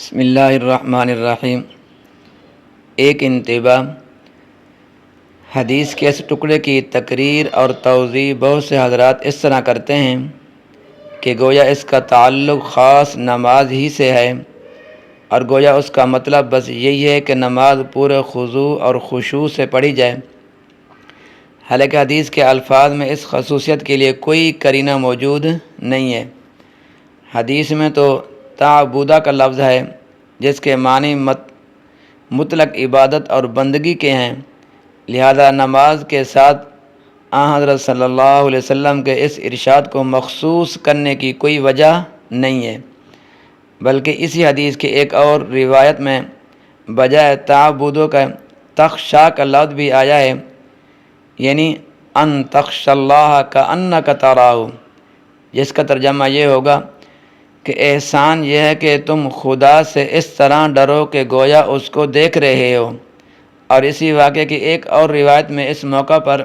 بسم اللہ الرحمن الرحیم۔ ایک انتباہ، حدیث کے اس ٹکڑے کی تقریر اور توضیح بہت سے حضرات اس طرح کرتے ہیں کہ گویا اس کا تعلق خاص نماز ہی سے ہے، اور گویا اس کا مطلب بس یہی ہے کہ نماز پورے خضوع اور خشوع سے پڑھی جائے، حالانکہ حدیث کے الفاظ میں اس خصوصیت کے لیے کوئی قرینہ موجود نہیں ہے۔ حدیث میں تو تعبدہ کا لفظ ہے جس کے معنی مطلق عبادت اور بندگی کے ہیں، لہذا نماز کے ساتھ حضرت صلی اللہ علیہ وسلم کے اس ارشاد کو مخصوص کرنے کی کوئی وجہ نہیں ہے، بلکہ اسی حدیث کی ایک اور روایت میں بجائے تعبدوں کا تخشا کا لفظ بھی آیا ہے، یعنی ان تخش اللہ کانک تراہ، جس کا ترجمہ یہ ہوگا کہ احسان یہ ہے کہ تم خدا سے اس طرح ڈرو کہ گویا اس کو دیکھ رہے ہو۔ اور اسی واقعے کی ایک اور روایت میں اس موقع پر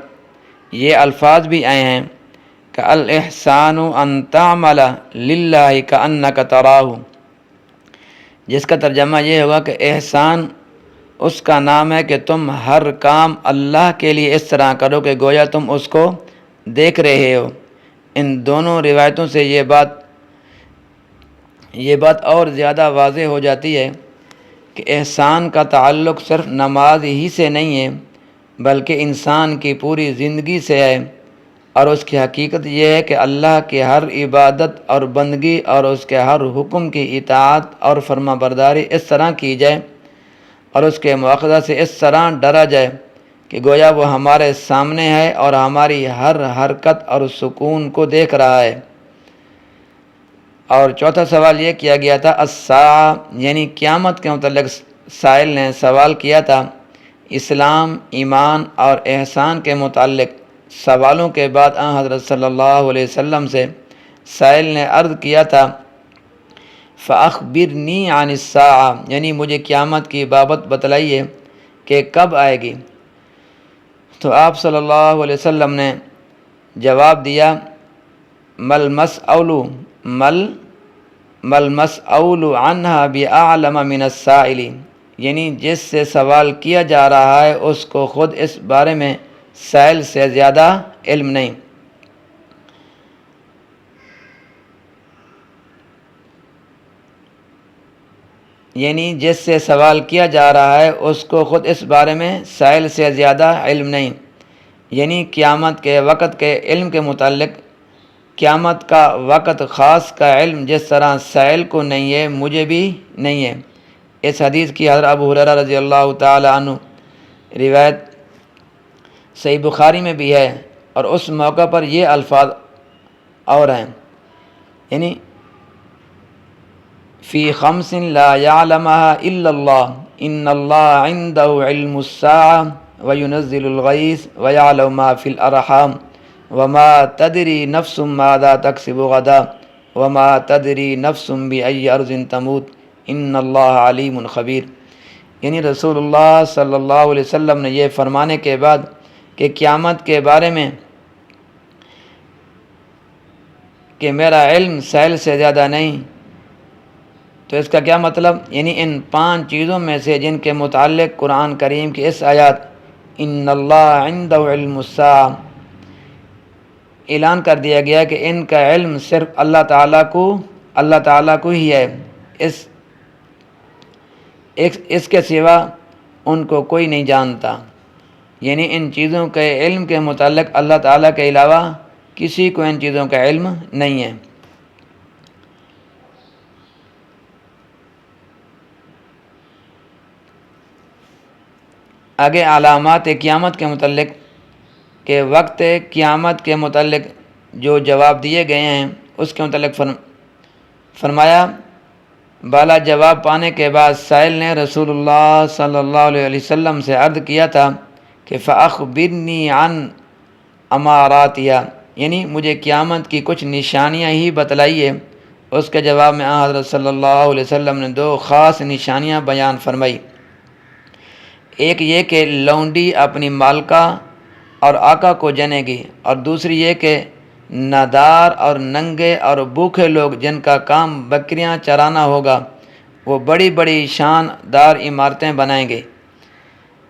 یہ الفاظ بھی آئے ہیں کہ الاحسان ان تعمل للہ کانک تراہ، جس کا ترجمہ یہ ہوگا کہ احسان اس کا نام ہے کہ تم ہر کام اللہ کے لیے اس طرح کرو کہ گویا تم اس کو دیکھ رہے ہو۔ ان دونوں روایتوں سے یہ بات اور زیادہ واضح ہو جاتی ہے کہ احسان کا تعلق صرف نماز ہی سے نہیں ہے بلکہ انسان کی پوری زندگی سے ہے، اور اس کی حقیقت یہ ہے کہ اللہ کی ہر عبادت اور بندگی اور اس کے ہر حکم کی اطاعت اور فرما برداری اس طرح کی جائے اور اس کے مواخذہ سے اس طرح ڈرا جائے کہ گویا وہ ہمارے سامنے ہے اور ہماری ہر حرکت اور سکون کو دیکھ رہا ہے۔ اور چوتھا سوال یہ کیا گیا تھا الساعہ، یعنی قیامت کے متعلق سائل نے سوال کیا تھا۔ اسلام، ایمان اور احسان کے متعلق سوالوں کے بعد حضرت صلی اللہ علیہ وسلم سے سائل نے عرض کیا تھا فَأَخْبِرْنِي عَنِ السَّاعَةِ، یعنی مجھے قیامت کی بابت بتلائیے کہ کب آئے گی۔ تو آپ صلی اللہ علیہ وسلم نے جواب دیا مَل مسئول عنہا بِأَعْلَمَ مِنَ السَّائِلِ، یعنی جس سے سوال کیا جا رہا ہے اس کو خود اس بارے میں سائل سے زیادہ علم نہیں۔ یعنی جس سے سوال کیا جا رہا ہے اس کو خود اس بارے میں سائل سے زیادہ علم نہیں، یعنی قیامت کے وقت کے علم کے متعلق قیامت کا وقت خاص کا علم جس طرح سائل کو نہیں ہے مجھے بھی نہیں ہے۔ اس حدیث کی حضرت ابو ہریرہ رضی اللہ تعالی عنہ روایت صحیح بخاری میں بھی ہے، اور اس موقع پر یہ الفاظ اور ہیں، یعنی فی خمس لا یعلمها الا اللہ، ان اللہ عنده علم الساعة وینزل الغیث ویعلم ما فی الارحام وما تدری نفس ماذا تکسب غدا وما تدری نفس بأی ارض تموت ان اللہ علیم خبیر۔ یعنی رسول اللہ صلی اللہ علیہ وسلم نے یہ فرمانے کے بعد کہ قیامت کے بارے میں کہ میرا علم سائل سے زیادہ نہیں، تو اس کا کیا مطلب؟ یعنی ان 5 چیزوں میں سے جن کے متعلق قرآن کریم کی اس آیات ان اللہ عنده علم الساعہ اعلان کر دیا گیا کہ ان کا علم صرف اللہ تعالیٰ کو ہی ہے، اس کے سوا ان کو کوئی نہیں جانتا، یعنی ان چیزوں کے علم کے متعلق اللہ تعالیٰ کے علاوہ کسی کو ان چیزوں کا علم نہیں ہے۔ آگے علامات قیامت کے متعلق کہ وقت قیامت کے متعلق جو جواب دیے گئے ہیں اس کے متعلق فرمایا بالا جواب پانے کے بعد سائل نے رسول اللہ صلی اللہ علیہ وسلم سے عرض کیا تھا کہ فَأَخْبِرْنِي عَنْ أَمَارَاتِهَا، یعنی مجھے قیامت کی کچھ نشانیاں ہی بتلائیے۔ اس کے جواب میں حضرت صلی اللہ علیہ وسلم نے 2 خاص نشانیاں بیان فرمائی۔ ایک یہ کہ لونڈی اپنی مالکہ اور آقا کو جنے گی، اور دوسری یہ کہ نادار اور ننگے اور بھوکے لوگ جن کا کام بکریاں چرانا ہوگا وہ بڑی بڑی شاندار عمارتیں بنائیں گے۔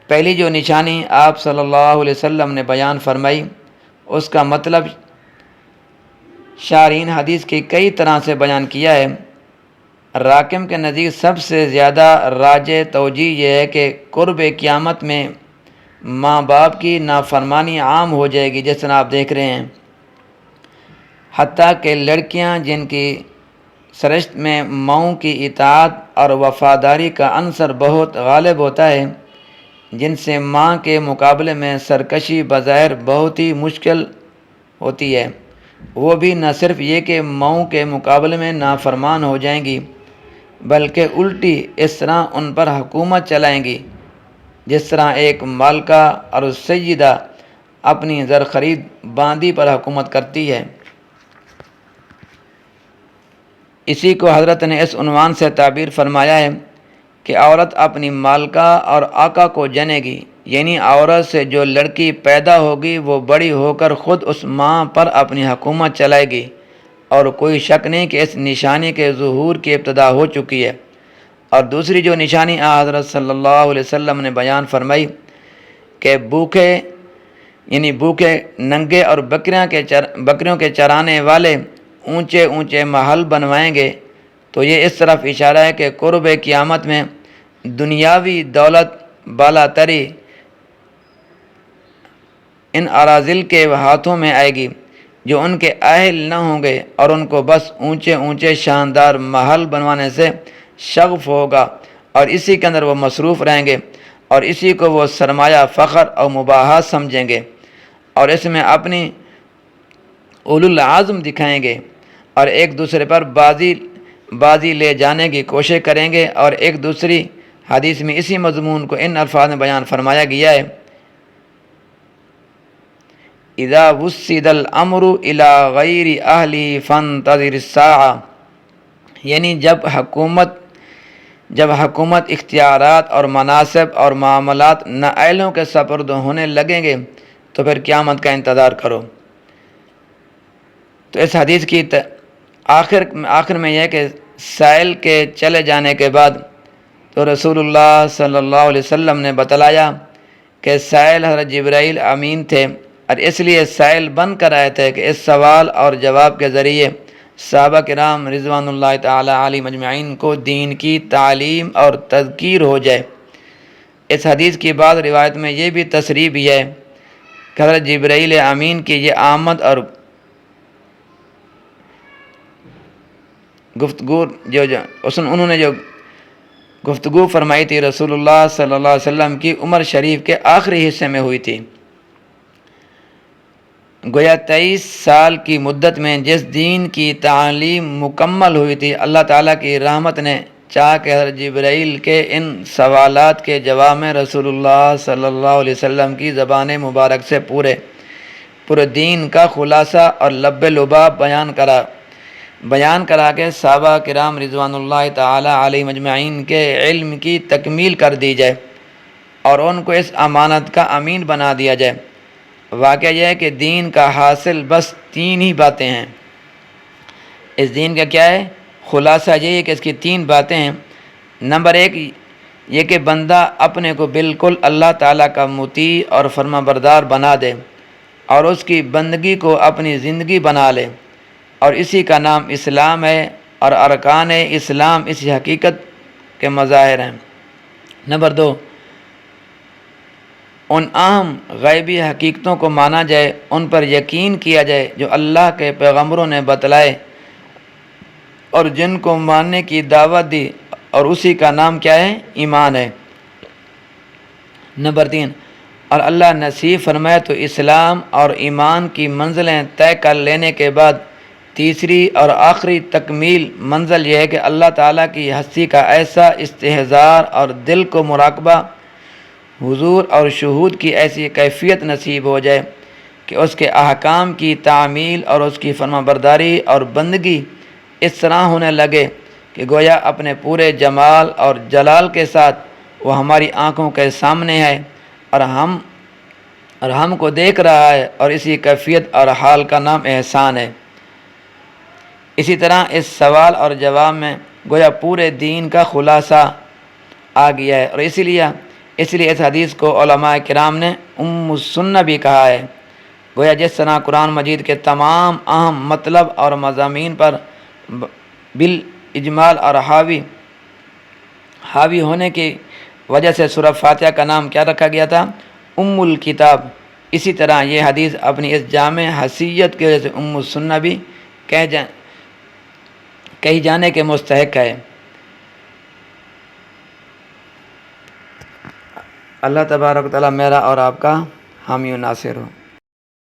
پہلی جو نشانی آپ صلی اللہ علیہ وسلم نے بیان فرمائی، اس کا مطلب شارحین حدیث کی کئی طرح سے بیان کیا ہے۔ راکم کے نزدیک سب سے زیادہ راجح توجیہ یہ ہے کہ قرب قیامت میں ماں باپ کی نافرمانی عام ہو جائے گی، جس طرح آپ دیکھ رہے ہیں۔ حتیٰ کہ لڑکیاں جن کی سرشت میں ماؤں کی اطاعت اور وفاداری کا عنصر بہت غالب ہوتا ہے، جن سے ماں کے مقابلے میں سرکشی بظاہر بہت ہی مشکل ہوتی ہے، وہ بھی نہ صرف یہ کہ ماؤں کے مقابلے میں نافرمان ہو جائیں گی، بلکہ الٹی اس طرح ان پر حکومت چلائیں گی جس طرح ایک مالکہ اور سیدہ اپنی زرخرید باندی پر حکومت کرتی ہے۔ اسی کو حضرت نے اس عنوان سے تعبیر فرمایا ہے کہ عورت اپنی مالکہ اور آقا کو جنے گی، یعنی عورت سے جو لڑکی پیدا ہوگی وہ بڑی ہو کر خود اس ماں پر اپنی حکومت چلائے گی، اور کوئی شک نہیں کہ اس نشانی کے ظہور کی ابتدا ہو چکی ہے۔ اور دوسری جو نشانی حضرت صلی اللہ علیہ وسلم نے بیان فرمائی کہ بھوکے ننگے اور بکریوں کے چرانے والے اونچے اونچے محل بنوائیں گے، تو یہ اس طرف اشارہ ہے کہ قرب قیامت میں دنیاوی دولت بالا تری ان اراذل کے ہاتھوں میں آئے گی جو ان کے اہل نہ ہوں گے، اور ان کو بس اونچے اونچے شاندار محل بنوانے سے شغف ہوگا، اور اسی کے اندر وہ مصروف رہیں گے، اور اسی کو وہ سرمایہ فخر اور مباحث سمجھیں گے، اور اس میں اپنی اولو العزم دکھائیں گے، اور ایک دوسرے پر بازی لے جانے کی کوشش کریں گے۔ اور ایک دوسری حدیث میں اسی مضمون کو ان الفاظ میں بیان فرمایا گیا ہے: اذا وسد الامر الى غیر اہلی فانتظر الساعہ، یعنی جب حکومت اختیارات اور مناصب اور معاملات نااہلوں کے سپرد ہونے لگیں گے تو پھر قیامت کا انتظار کرو۔ تو اس حدیث کی آخر میں یہ ہے کہ سائل کے چلے جانے کے بعد تو رسول اللہ صلی اللہ علیہ وسلم نے بتلایا کہ سائل حضرت جبرائیل امین تھے، اور اس لیے سائل بن کر آئے تھے کہ اس سوال اور جواب کے ذریعے صحابہ کرام رضوان اللہ تعالی علیہم مجمعین کو دین کی تعلیم اور تذکیر ہو جائے۔ اس حدیث کی بعض روایت میں یہ بھی تصریح بھی ہے کہ حضرت جبرائیل امین کی یہ آمد اور انہوں نے جو گفتگو فرمائی تھی رسول اللہ صلی اللہ علیہ وسلم کی عمر شریف کے آخری حصے میں ہوئی تھی۔ گویا 23 سال کی مدت میں جس دین کی تعلیم مکمل ہوئی تھی، اللہ تعالیٰ کی رحمت نے چاہ کہ حضرت جبرائیل کے ان سوالات کے جواب میں رسول اللہ صلی اللہ علیہ وسلم کی زبان مبارک سے پورے دین کا خلاصہ اور لب لباب بیان کرا کے صحابہ کرام رضوان اللہ تعالی علیہ مجمعین کے علم کی تکمیل کر دی جائے اور ان کو اس امانت کا امین بنا دیا جائے۔ واقعہ یہ ہے کہ دین کا حاصل بس 3 ہی باتیں ہیں۔ اس دین کا کیا ہے؟ خلاصہ یہ ہے کہ اس کی 3 باتیں ہیں۔ نمبر 1 یہ کہ بندہ اپنے کو بالکل اللہ تعالیٰ کا مطیع اور فرما بردار بنا دے اور اس کی بندگی کو اپنی زندگی بنا لے، اور اسی کا نام اسلام ہے، اور ارکان اسلام اسی حقیقت کے مظاہر ہیں۔ نمبر 2 ان اہم غیبی حقیقتوں کو مانا جائے، ان پر یقین کیا جائے جو اللہ کے پیغمبروں نے بتلائے اور جن کو ماننے کی دعوت دی، اور اسی کا نام کیا ہے؟ ایمان ہے۔ نمبر 3 اور اللہ نصیب فرمائے تو اسلام اور ایمان کی منزلیں طے کر لینے کے بعد تیسری اور آخری تکمیل منزل یہ ہے کہ اللہ تعالیٰ کی ہستی کا ایسا استحضار اور دل کو مراقبہ، حضور اور شہود کی ایسی کیفیت نصیب ہو جائے کہ اس کے احکام کی تعمیل اور اس کی فرما برداری اور بندگی اس طرح ہونے لگے کہ گویا اپنے پورے جمال اور جلال کے ساتھ وہ ہماری آنکھوں کے سامنے ہے اور ہم کو دیکھ رہا ہے، اور اسی کیفیت اور حال کا نام احسان ہے۔ اسی طرح اس سوال اور جواب میں گویا پورے دین کا خلاصہ آ گیا ہے، اور اسی لیے اس حدیث کو علماء کرام نے ام السنہ بھی کہا ہے۔ گویا جس طرح قرآن مجید کے تمام اہم مطلب اور مضامین پر بالاجمال اور حاوی ہونے کی وجہ سے سورہ فاتحہ کا نام کیا رکھا گیا تھا؟ ام الکتاب۔ اسی طرح یہ حدیث اپنی اس جامع حیثیت کی وجہ سے ام السنہ بھی کہی جانے کے مستحق ہے۔ اللہ تبارک و تعالیٰ میرا اور آپ کا حامی و ناصر ہو۔